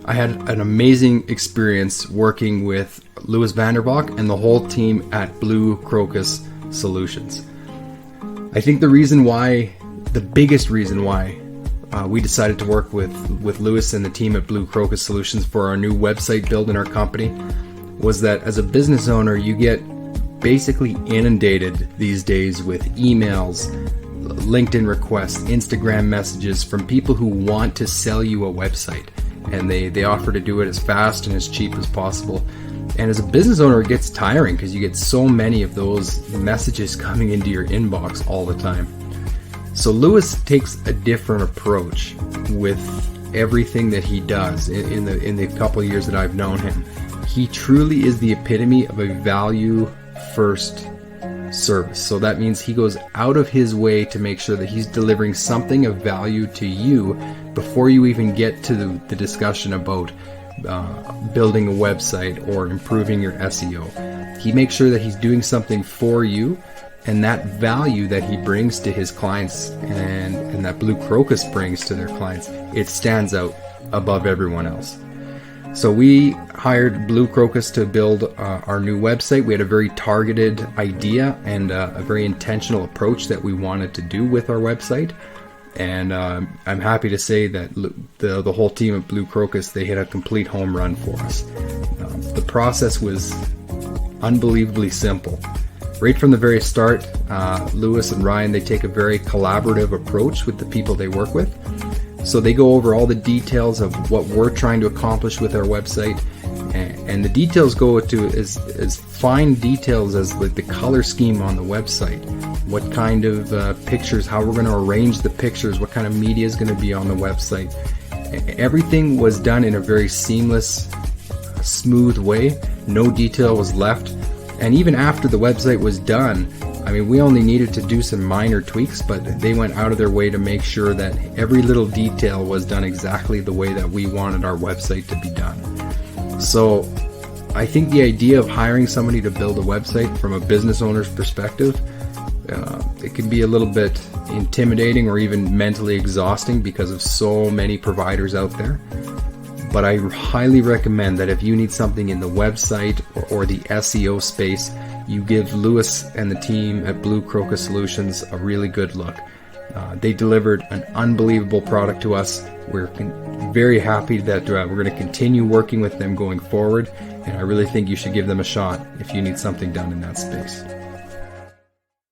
I had an amazing experience working with Louis Vanderbach and the whole team at Blue Crocus Solutions. I think the biggest reason why we decided to work with Louis and the team at Blue Crocus Solutions for our new website build in our company was that as a business owner, you get basically inundated these days with emails, LinkedIn requests, Instagram messages from people who want to sell you a website. And they offer to do it as fast and as cheap as possible. And as a business owner, it gets tiring because you get so many of those messages coming into your inbox all the time. So Louis takes a different approach with everything that he does in the couple of years that I've known him. He truly is the epitome of a value first service. So that means he goes out of his way to make sure that he's delivering something of value to you before you even get to the discussion about building a website or improving your SEO. He makes sure that he's doing something for you, and that value that he brings to his clients and that Blue Crocus brings to their clients, it stands out above everyone else. So we hired Blue Crocus to build our new website. We had a very targeted idea and a very intentional approach that we wanted to do with our website. And I'm happy to say that the whole team at Blue Crocus, they hit a complete home run for us. The process was unbelievably simple. Right from the very start, Louis and Ryan, they take a very collaborative approach with the people they work with. So they go over all the details of what we're trying to accomplish with our website, and the details go to as fine details as like the color scheme on the website, what kind of pictures, how we're going to arrange the pictures, what kind of media is going to be on the website. Everything was done in a very seamless, smooth way. No detail was left. And even after the website was done, I mean, we only needed to do some minor tweaks, but they went out of their way to make sure that every little detail was done exactly the way that we wanted our website to be done. So I think the idea of hiring somebody to build a website from a business owner's perspective, it can be a little bit intimidating or even mentally exhausting because of so many providers out there. But I highly recommend that if you need something in the website or the SEO space, you give Louis and the team at Blue Crocus Solutions a really good look. They delivered an unbelievable product to us. We're very happy that we're going to continue working with them going forward, and I really think you should give them a shot if you need something done in that space.